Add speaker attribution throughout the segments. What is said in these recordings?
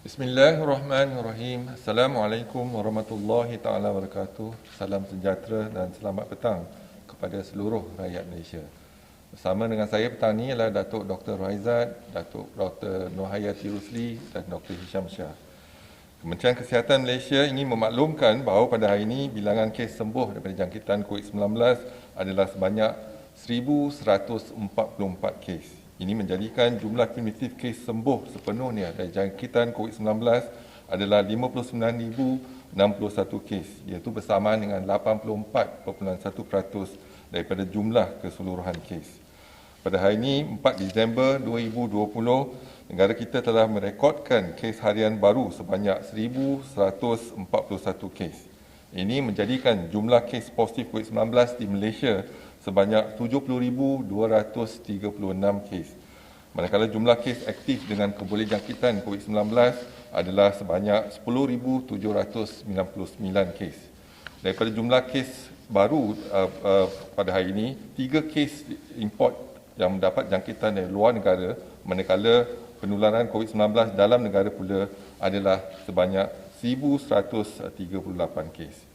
Speaker 1: Bismillahirrahmanirrahim. Assalamualaikum warahmatullahi taala wabarakatuh. Salam sejahtera dan selamat petang kepada seluruh rakyat Malaysia. Bersama dengan saya petang ini adalah Datuk Dr. Raizat, Datuk Dr. Nohayati Rusli dan Dr. Hisham Shah. Kementerian Kesihatan Malaysia ingin memaklumkan bahawa pada hari ini bilangan kes sembuh daripada jangkitan COVID-19 adalah sebanyak 1,144 kes. Ini menjadikan jumlah kumulatif kes sembuh sepenuhnya dari jangkitan COVID-19 adalah 59,061 kes, iaitu bersamaan dengan 84.1% daripada jumlah keseluruhan kes. Pada hari ini, 4 Disember 2020, negara kita telah merekodkan kes harian baru sebanyak 1,141 kes. Ini menjadikan jumlah kes positif COVID-19 di Malaysia sebanyak 70,236 kes. Manakala jumlah kes aktif dengan kebolehjangkitan COVID-19 adalah sebanyak 10,799 kes. Daripada jumlah kes baru pada hari ini, 3 kes import yang mendapat jangkitan dari luar negara, manakala penularan COVID-19 dalam negara pula adalah sebanyak 1,138 kes.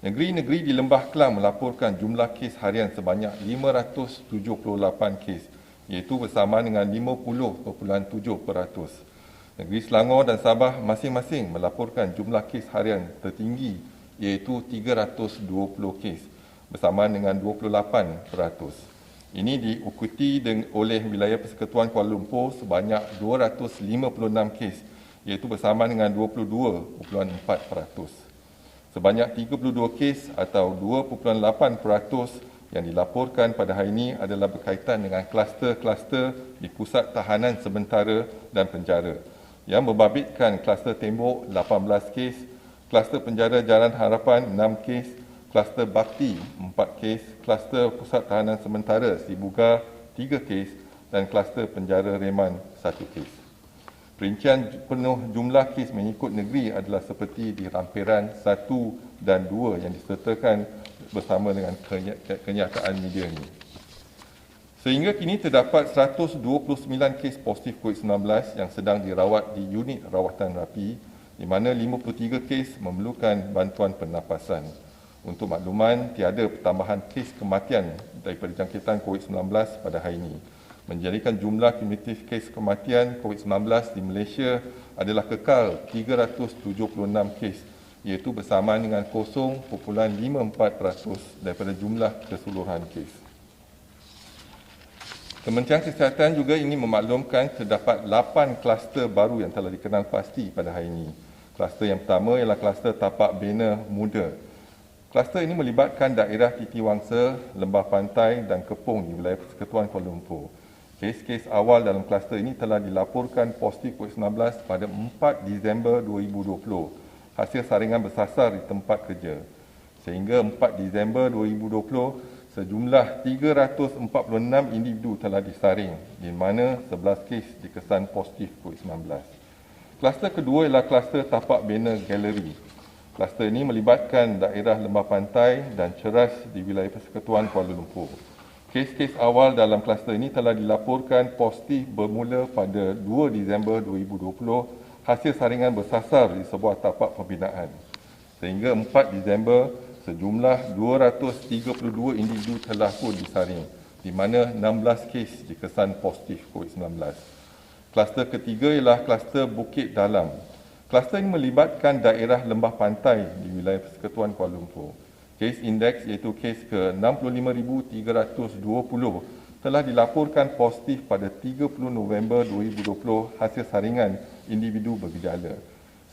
Speaker 1: Negeri-negeri di Lembah Kelang melaporkan jumlah kes harian sebanyak 578 kes, iaitu bersamaan dengan 50.7%. Negeri Selangor dan Sabah masing-masing melaporkan jumlah kes harian tertinggi, iaitu 320 kes, bersamaan dengan 28%. Ini diikuti oleh wilayah Persekutuan Kuala Lumpur sebanyak 256 kes, iaitu bersamaan dengan 22.4%. Sebanyak 32 kes atau 2.8% yang dilaporkan pada hari ini adalah berkaitan dengan kluster-kluster di pusat tahanan sementara dan penjara, yang membabitkan kluster tembok 18 kes, kluster penjara Jalan Harapan 6 kes, kluster bakti 4 kes, kluster pusat tahanan sementara Sibuga 3 kes dan kluster penjara Reman 1 kes. Perincian penuh jumlah kes mengikut negeri adalah seperti di rampiran 1 dan 2 yang disertakan bersama dengan kenyataan media ini. Sehingga kini terdapat 129 kes positif COVID-19 yang sedang dirawat di unit rawatan rapi, di mana 53 kes memerlukan bantuan pernafasan. Untuk makluman, tiada pertambahan kes kematian daripada jangkitan COVID-19 pada hari ini, menjadikan jumlah kumulatif kes kematian COVID-19 di Malaysia adalah kekal 376 kes, iaitu bersamaan dengan 0.54% daripada jumlah keseluruhan kes. Kementerian Kesihatan juga ingin memaklumkan terdapat 8 kluster baru yang telah dikenal pasti pada hari ini. Kluster yang pertama ialah kluster tapak bena muda. Kluster ini melibatkan daerah Titiwangsa, Lembah Pantai dan Kepung di wilayah Persekutuan Kuala Lumpur. Kes-kes awal dalam kluster ini telah dilaporkan positif COVID-19 pada 4 Disember 2020, hasil saringan bersasar di tempat kerja. Sehingga 4 Disember 2020, sejumlah 346 individu telah disaring, di mana 11 kes dikesan positif COVID-19. Kluster kedua ialah kluster tapak bena galeri. Kluster ini melibatkan daerah Lembah Pantai dan Ceras di wilayah Persekutuan Kuala Lumpur. Kes-kes awal dalam kluster ini telah dilaporkan positif bermula pada 2 Disember 2020, hasil saringan bersasar di sebuah tapak pembinaan. Sehingga 4 Disember, sejumlah 232 individu telah pun disaring, di mana 16 kes dikesan positif COVID-19. Kluster ketiga ialah kluster Bukit Dalam. Kluster ini melibatkan daerah Lembah Pantai di wilayah Persekutuan Kuala Lumpur. Kes indeks iaitu kes ke-65,320 telah dilaporkan positif pada 30 November 2020 hasil saringan individu bergejala.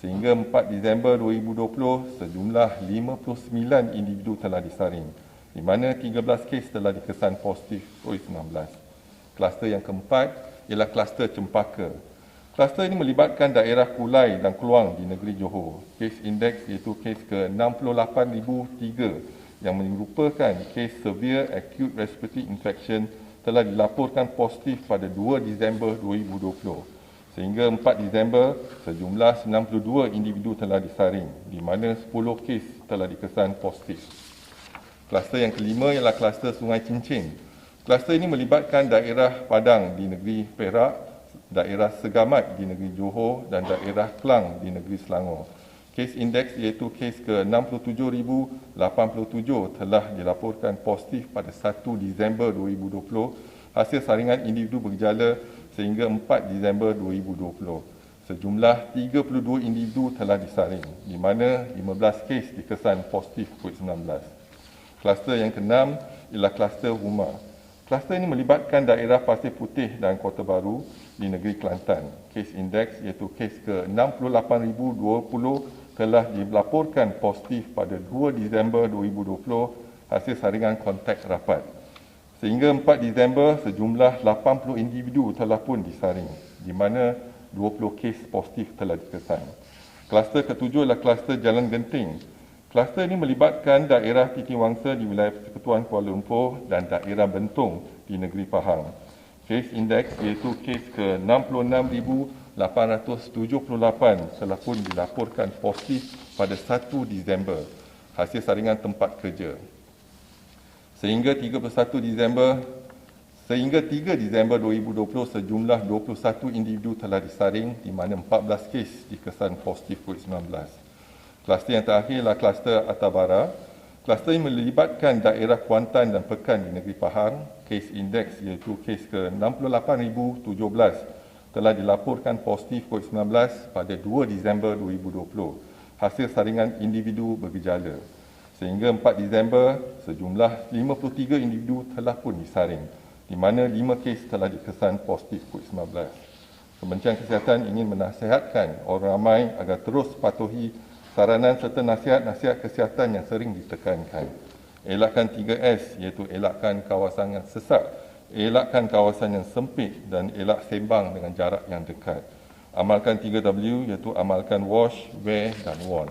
Speaker 1: Sehingga 4 Disember 2020, sejumlah 59 individu telah disaring, di mana 13 kes telah dikesan positif COVID-19. Kluster yang keempat ialah kluster Cempaka. Kluster ini melibatkan daerah Kulai dan Keluang di negeri Johor. Kes indeks iaitu kes ke-68,003 yang merupakan kes severe acute respiratory infection telah dilaporkan positif pada 2 Disember 2020. Sehingga 4 Disember, sejumlah 92 individu telah disaring, di mana 10 kes telah dikesan positif. Kluster yang kelima ialah kluster Sungai Cincin. Kluster ini melibatkan daerah Padang di negeri Perak, daerah Segamat di negeri Johor dan daerah Klang di negeri Selangor. Kes indeks iaitu kes ke-67,087 telah dilaporkan positif pada 1 Disember 2020 hasil saringan individu bergejala sehingga 4 Disember 2020. Sejumlah 32 individu telah disaring, di mana 15 kes dikesan positif COVID-19. Kluster yang ke-6 ialah kluster rumah. Kluster ini melibatkan daerah Pasir Putih dan Kota Baru di negeri Kelantan. Kes indeks iaitu kes ke-68,020 telah dilaporkan positif pada 2 Disember 2020 hasil saringan kontak rapat. Sehingga 4 Disember, sejumlah 80 individu telah pun disaring, di mana 20 kes positif telah dikesan. Kluster ke-7 adalah kluster Jalan Genting. Kluster ini melibatkan daerah Titiwangsa di wilayah Persekutuan Kuala Lumpur dan daerah Bentong di negeri Pahang. Kes indeks iaitu kes ke-66,878 telah pun dilaporkan positif pada 1 Disember hasil saringan tempat kerja. Sehingga 3 Disember 2020 sejumlah 21 individu telah disaring, di mana 14 kes dikesan positif COVID-19. Kluster yang terakhir adalah kluster Atabara. Kluster ini melibatkan daerah Kuantan dan Pekan di negeri Pahang. Kes indeks iaitu kes ke-68,017 telah dilaporkan positif COVID-19 pada 2 Disember 2020 hasil saringan individu bergejala. Sehingga 4 Disember, sejumlah 53 individu telah pun disaring, di mana 5 kes telah dikesan positif COVID-19. Kementerian Kesihatan ingin menasihatkan orang ramai agar terus patuhi saranan serta nasihat-nasihat kesihatan yang sering ditekankan. Elakkan 3S, iaitu elakkan kawasan yang sesak, elakkan kawasan yang sempit dan elak sembang dengan jarak yang dekat. Amalkan 3W, iaitu amalkan wash, wear dan warn.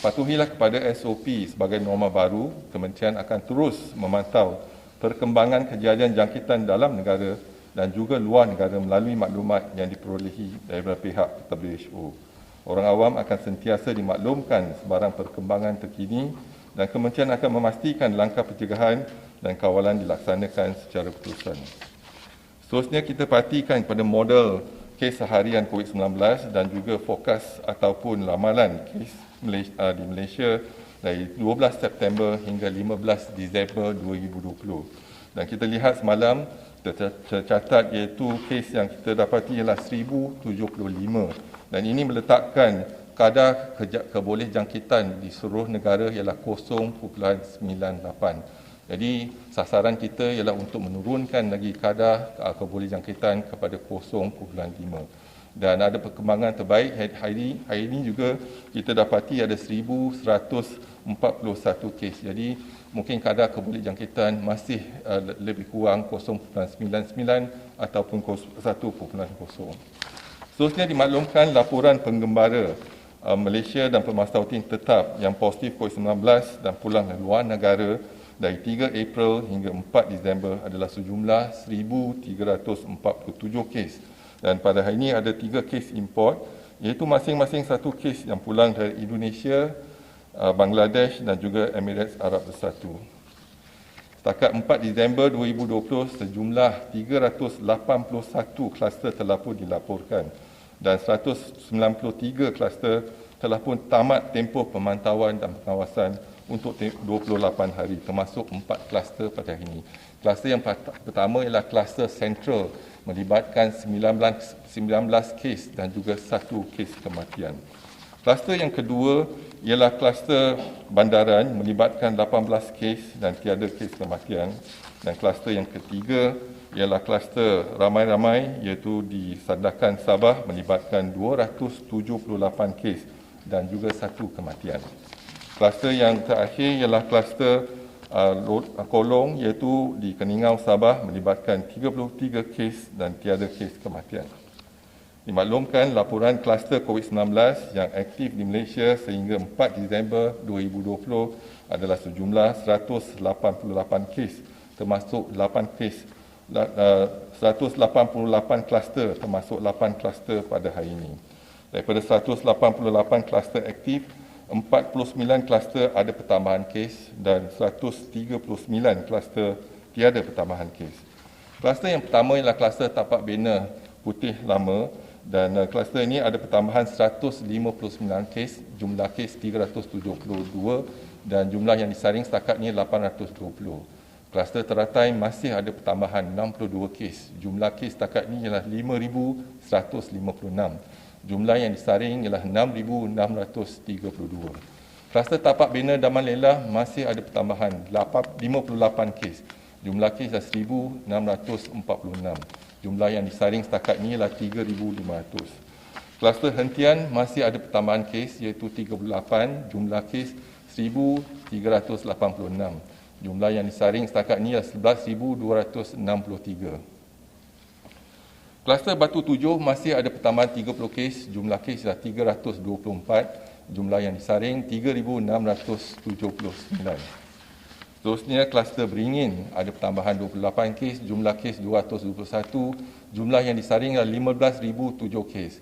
Speaker 1: Patuhilah kepada SOP sebagai norma baru. Kementerian akan terus memantau perkembangan kejadian jangkitan dalam negara dan juga luar negara melalui maklumat yang diperolehi daripada pihak WHO. Orang awam akan sentiasa dimaklumkan sebarang perkembangan terkini dan kementerian akan memastikan langkah pencegahan dan kawalan dilaksanakan secara berterusan. Seterusnya kita perhatikan pada model kes harian COVID-19 dan juga fokus ataupun lamalan kes di Malaysia dari 12 September hingga 15 Disember 2020. Dan kita lihat semalam tercatat iaitu kes yang kita dapati ialah 1075 dan ini meletakkan kadar kebolehjangkitan di seluruh negara ialah 0.98. Jadi sasaran kita ialah untuk menurunkan lagi kadar kebolehjangkitan kepada 0.5. Dan ada perkembangan terbaik hari ini juga kita dapati ada 1141 kes. Jadi mungkin kadar kebolehjangkitan masih lebih kurang 0.99 ataupun 1.0. Seterusnya dimaklumkan laporan penggembara Malaysia dan Pemasautin tetap yang positif COVID-19 dan pulang dari luar negara dari 3 April hingga 4 Disember adalah sejumlah 1,347 kes. Dan pada hari ini ada 3 kes import, iaitu masing-masing 1 kes yang pulang dari Indonesia, Bangladesh dan juga Emirates Arab Bersatu. Setakat 4 Disember 2020, sejumlah 381 kluster telah pun dilaporkan dan 193 kluster telah pun tamat tempoh pemantauan dan pengawasan untuk 28 hari, termasuk 4 kluster pada hari ini. Kluster yang pertama ialah kluster Central, melibatkan 19 kes dan juga 1 kes kematian. Kluster yang kedua ialah kluster Bandaran, melibatkan 18 kes dan tiada kes kematian. Dan kluster yang ketiga ialah kluster ramai-ramai, iaitu di Sandakan Sabah, melibatkan 278 kes dan juga 1 kematian. Kluster yang terakhir ialah kluster Kolong, iaitu di Keningau, Sabah, melibatkan 33 kes dan tiada kes kematian. Dimaklumkan laporan kluster COVID-19 yang aktif di Malaysia sehingga 4 Disember 2020 adalah sejumlah 188 kes, termasuk 8 kes 188 kluster, termasuk 8 kluster pada hari ini. Daripada 188 kluster aktif, 49 kluster ada pertambahan kes dan 139 kluster tiada pertambahan kes. Kluster yang pertama ialah kluster tapak bena putih lama, dan kluster ini ada pertambahan 159 kes, jumlah kes 372 dan jumlah yang disaring setakat ini 820. Kluster teratai masih ada pertambahan 62 kes, jumlah kes setakat ini ialah 5,156. Jumlah yang disaring ialah 6,632. Kluster tapak bina Daman Lela masih ada pertambahan 58 kes. Jumlah kes adalah 1,646. Jumlah yang disaring setakat ini ialah 3,500. Kluster hentian masih ada pertambahan kes iaitu 38. Jumlah kes 1,386. Jumlah yang disaring setakat ini adalah 11,263. Kluster Batu Tujuh masih ada pertambahan 30 kes, jumlah kes adalah 324, jumlah yang disaring 3,679. Seterusnya, kluster Beringin ada pertambahan 28 kes, jumlah kes 221, jumlah yang disaring adalah 15,007 kes.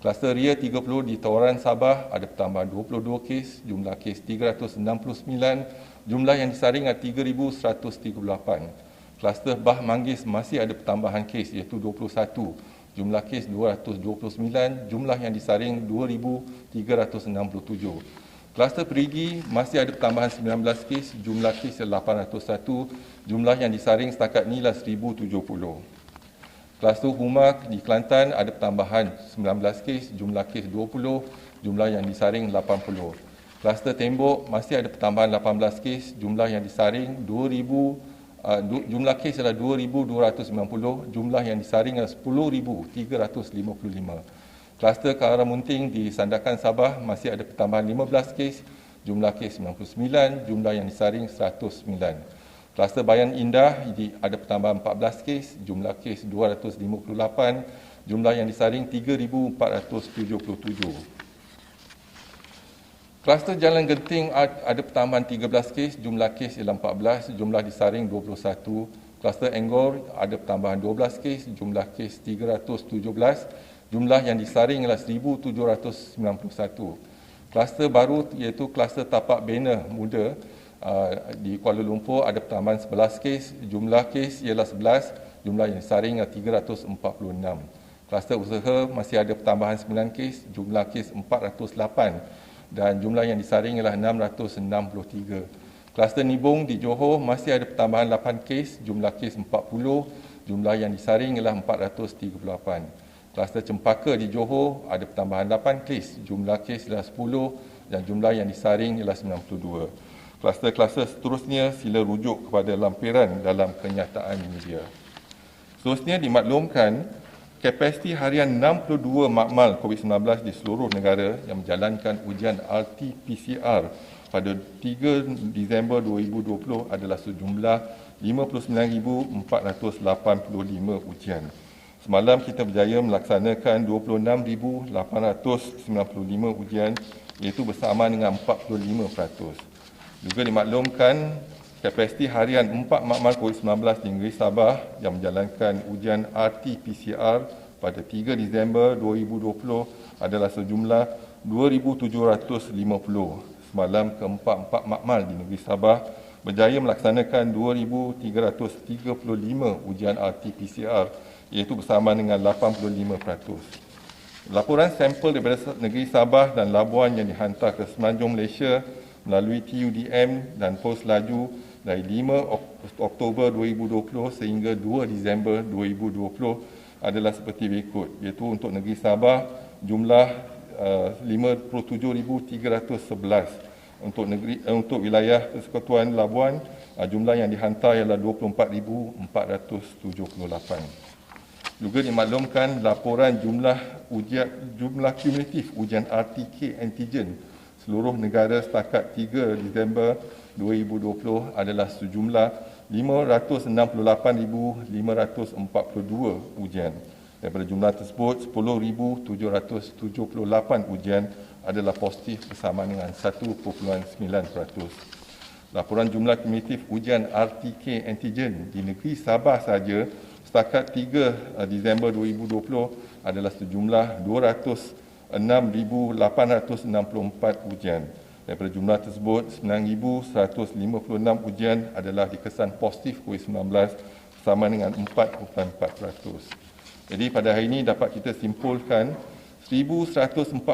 Speaker 1: Kluster Ria 30 di Tawaran Sabah ada pertambahan 22 kes, jumlah kes 369, jumlah yang disaring adalah 3,138. Kluster Bah Manggis masih ada pertambahan kes iaitu 21, jumlah kes 229, jumlah yang disaring 2,367. Kluster Perigi masih ada pertambahan 19 kes, jumlah kes 801, jumlah yang disaring setakat ini adalah 1,070. Kluster Humak di Kelantan ada pertambahan 19 kes, jumlah kes 20, jumlah yang disaring 80. Kluster Tembok masih ada pertambahan 18 kes, jumlah yang disaring jumlah kes adalah 2,290, jumlah yang disaring adalah 10,355. Kluster Karamunting di Sandakan Sabah masih ada pertambahan 15 kes, jumlah kes 99, jumlah yang disaring 109. Kluster Bayan Indah ada pertambahan 14 kes, jumlah kes 258, jumlah yang disaring 3,477. Kluster Jalan Genting ada pertambahan 13 kes, jumlah kes ialah 14, jumlah disaring 21. Kluster Enggor ada pertambahan 12 kes, jumlah kes 317, jumlah yang disaring ialah 1,791. Kluster baru iaitu kluster tapak bena muda di Kuala Lumpur ada pertambahan 11 kes, jumlah kes ialah 11, jumlah yang disaring ialah 346. Kluster usaha masih ada pertambahan 9 kes, jumlah kes 408 dan jumlah yang disaring ialah 663. Kluster Nibong di Johor masih ada pertambahan 8 kes, jumlah kes 40, jumlah yang disaring ialah 438. Kluster Cempaka di Johor ada pertambahan 8 kes, jumlah kes ialah 10 dan jumlah yang disaring ialah 92. Kluster-kluster seterusnya sila rujuk kepada lampiran dalam kenyataan media. Seterusnya dimaklumkan kapasiti harian 62 makmal COVID-19 di seluruh negara yang menjalankan ujian RT-PCR pada 3 Disember 2020 adalah sejumlah 59,485 ujian. Semalam kita berjaya melaksanakan 26,895 ujian iaitu bersama dengan 45%. Juga dimaklumkan kapasiti harian 4 makmal COVID-19 di negeri Sabah yang menjalankan ujian RT-PCR pada 3 Disember 2020 adalah sejumlah 2,750. Semalam keempat-empat makmal di negeri Sabah berjaya melaksanakan 2,335 ujian RT-PCR iaitu bersama dengan 85%. Laporan sampel daripada negeri Sabah dan Labuan yang dihantar ke Semenanjung Malaysia melalui TUDM dan pos laju dari 5 Oktober 2020 sehingga 2 Disember 2020 adalah seperti berikut, iaitu untuk negeri Sabah jumlah 57,311, untuk wilayah Persekutuan Labuan jumlah yang dihantar ialah 24,478. Juga dimaklumkan laporan jumlah kumulatif ujian RTK antigen seluruh negara setakat 3 Disember 2020 adalah sejumlah 568,542 ujian. Daripada jumlah tersebut, 10,778 ujian adalah positif bersama dengan 1.9%. Laporan jumlah kumulatif ujian RTK antigen di negeri Sabah sahaja setakat 3 Disember 2020 adalah sejumlah 206,864 ujian. Daripada jumlah tersebut, 9,156 ujian adalah dikesan positif COVID-19 sama dengan 4.4%. Jadi pada hari ini dapat kita simpulkan 1,141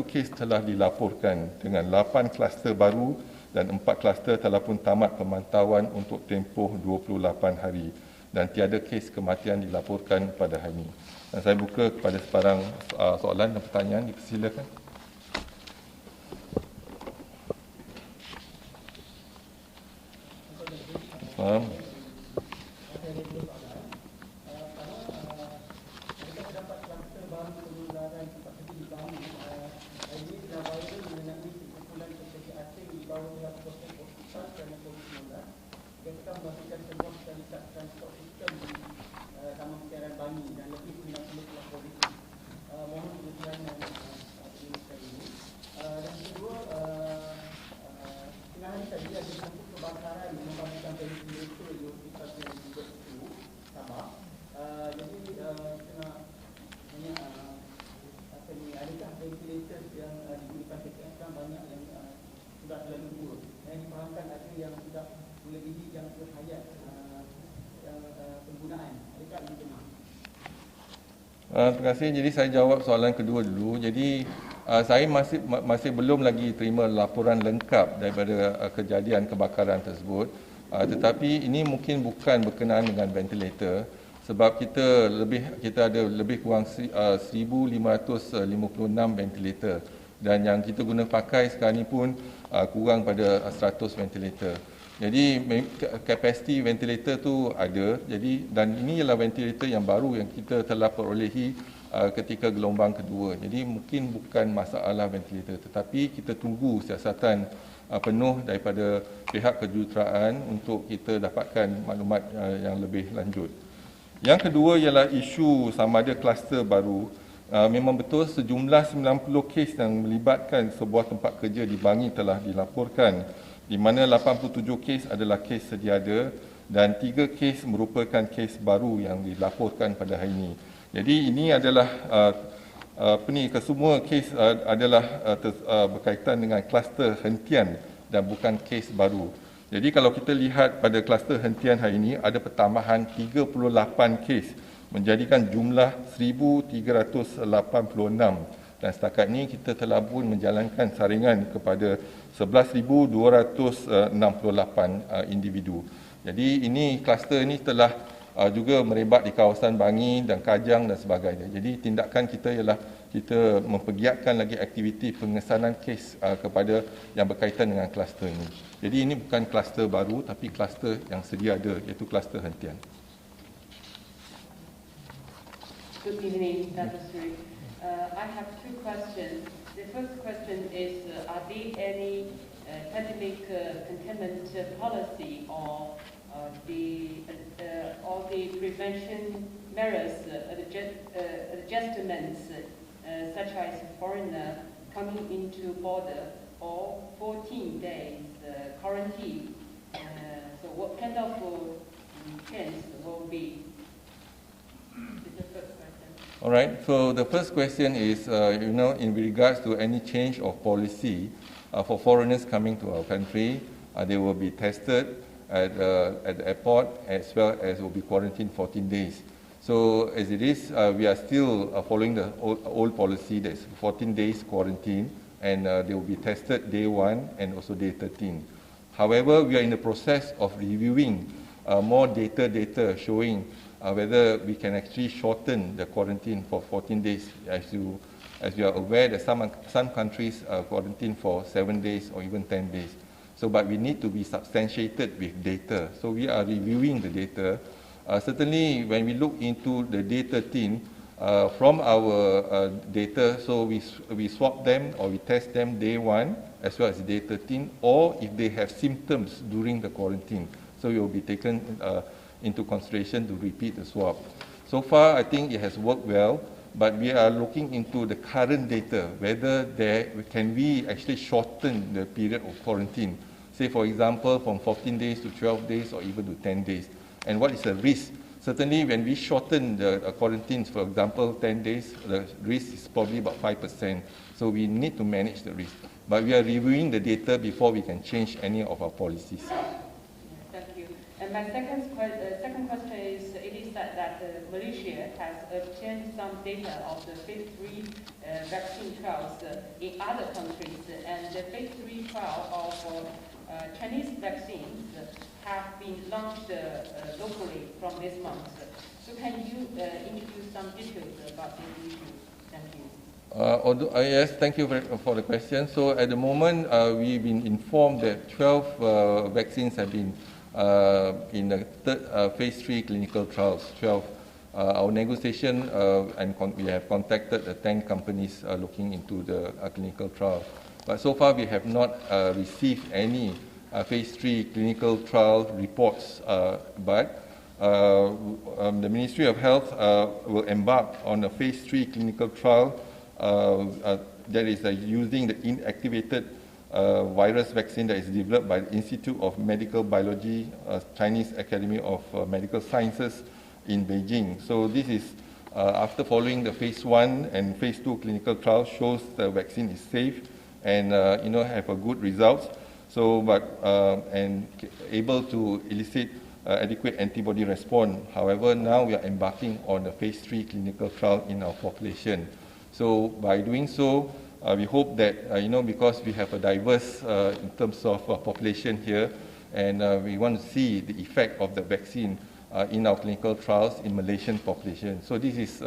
Speaker 1: kes telah dilaporkan dengan 8 kluster baru dan 4 kluster telah pun tamat pemantauan untuk tempoh 28 hari dan tiada kes kematian dilaporkan pada hari ini. Dan saya buka kepada sebarang soalan dan pertanyaan, dipersilakan. Terima kasih. Jadi saya jawab soalan kedua dulu. Jadi saya masih belum lagi terima laporan lengkap daripada kejadian kebakaran tersebut. Tetapi ini mungkin bukan berkenaan dengan ventilator sebab kita ada lebih kurang 1,556 ventilator dan yang kita guna pakai sekarang ni pun kurang pada 100 ventilator. Jadi kapasiti ventilator tu ada. Jadi dan ini ialah ventilator yang baru yang kita telah perolehi ketika gelombang kedua. Jadi mungkin bukan masalah ventilator tetapi kita tunggu siasatan penuh daripada pihak kejuruteraan untuk kita dapatkan maklumat yang lebih lanjut. Yang kedua ialah isu sama ada kluster baru. Memang betul sejumlah 90 kes yang melibatkan sebuah tempat kerja di Bangi telah dilaporkan, di mana 87 kes adalah kes sedia ada dan 3 kes merupakan kes baru yang dilaporkan pada hari ini. Jadi ini adalah kesemua kes adalah berkaitan dengan kluster hentian dan bukan kes baru. Jadi kalau kita lihat pada kluster hentian hari ini ada pertambahan 38 kes menjadikan jumlah 1,386 dan setakat ini kita telah pun menjalankan saringan kepada 11,268 individu. Jadi ini kluster ini telah juga merebak di kawasan Bangi dan Kajang dan sebagainya. Jadi tindakan kita ialah kita mempergiatkan lagi aktiviti pengesanan kes kepada yang berkaitan dengan kluster ini. Jadi ini bukan kluster baru tapi kluster yang sedia ada, iaitu kluster hentian.
Speaker 2: Good evening, Dr. Sri. I have two questions. The first question is, are there any pandemic containment policy or the prevention measures, adjustments, such as foreigner coming into border or 14 days quarantine? So what kind of change will be? This is the first question.
Speaker 1: All right. So the first question is, in regards to any change of policy for foreigners coming to our country, they will be tested at the airport as well as will be quarantined 14 days. So as it is, we are still following the old policy, that's 14 days quarantine, and they will be tested day 1 and also day 13. However, we are in the process of reviewing more data showing whether we can actually shorten the quarantine for 14 days. As you are aware that some countries quarantine for 7 days or even 10 days. So, but we need to be substantiated with data. So we are reviewing the data. Certainly, when we look into the day 13, from our data, so we swab them or we test them day 1 as well as day 13, or if they have symptoms during the quarantine. So it will be taken into consideration to repeat the swab. So far, I think it has worked well, but we are looking into the current data, whether can we actually shorten the period of quarantine. Say, for example, from 14 days to 12 days or even to 10 days. And what is the risk? Certainly, when we shorten the quarantines, for example, 10 days, the risk is probably about 5%. So we need to manage the risk. But we are reviewing the data before we can change any of our policies.
Speaker 2: Thank you. And my second question is, it is that Malaysia has obtained some data of the phase 3 vaccine trials in other countries, and the phase 3 trial of Chinese vaccines have been launched locally from this month. So can you introduce some details about this issue? Thank you.
Speaker 1: Yes, thank you for the question. So at the moment, we've been informed that 12 vaccines have been in the third phase 3 clinical trials. 12. Our negotiation and we have contacted 10 companies looking into the clinical trial. But so far, we have not received any phase 3 clinical trial reports. But the Ministry of Health will embark on a phase 3 clinical trial that is using the inactivated virus vaccine that is developed by the Institute of Medical Biology, Chinese Academy of Medical Sciences in Beijing. So this is after following the phase 1 and phase 2 clinical trial shows the vaccine is safe and have a good results. So, and able to elicit adequate antibody response. However, now we are embarking on a phase 3 clinical trial in our population. So, by doing so, we hope that because we have a diverse in terms of population here, and we want to see the effect of the vaccine in our clinical trials in Malaysian population. So, this is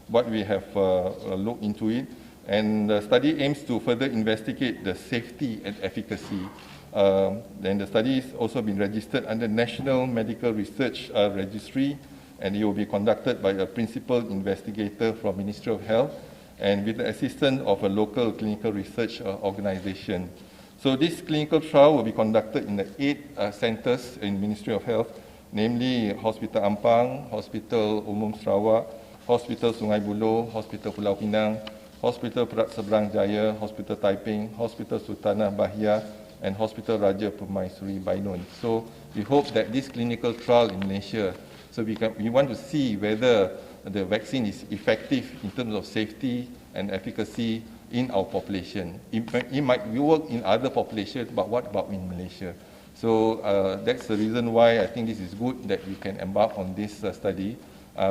Speaker 1: what we have looked into it. And the study aims to further investigate the safety and efficacy. Then the study has also been registered under National Medical Research Registry, and it will be conducted by a principal investigator from Ministry of Health and with the assistance of a local clinical research organization. So this clinical trial will be conducted in the 8 centres in Ministry of Health, namely Hospital Ampang, Hospital Umum Sarawak, Hospital Sungai Buloh, Hospital Pulau Pinang, Hospital Perak Seberang Jaya, Hospital Taiping, Hospital Sultanah Bahia, and Hospital Raja Permaisuri Bainon. So we hope that this clinical trial in Malaysia, so we want to see whether the vaccine is effective in terms of safety and efficacy in our population. It might work in other populations, but what about in Malaysia? So that's the reason why I think this is good that we can embark on this study.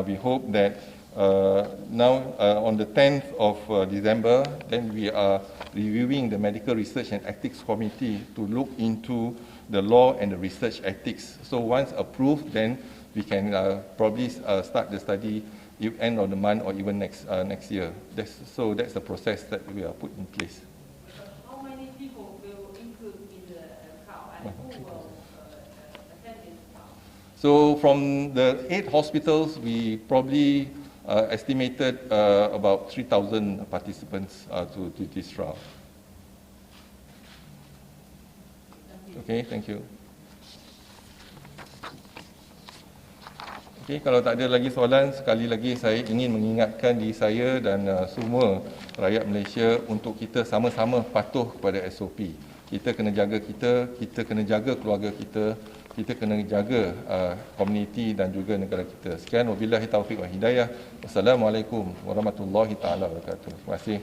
Speaker 1: We hope that now on the 10th of December, then we are reviewing the Medical Research and Ethics Committee to look into the law and the research ethics. So once approved, then we can probably start the study end of the month or even next year. So that's the process that we are put in place.
Speaker 2: How many people will include in the trial and who will attend this trial?
Speaker 1: So from the 8 hospitals, we probably estimated about 3,000 participants to this trial. Okay, thank you. Okay, kalau tak ada lagi soalan, sekali lagi saya ingin mengingatkan diri saya dan semua rakyat Malaysia untuk kita sama-sama patuh kepada SOP. Kita kena jaga kita kena jaga keluarga kita kena jaga komuniti dan juga negara kita. Sekian, wabillahi taufiq wa hidayah. Wassalamualaikum warahmatullahi taala wabarakatuh. Terima kasih.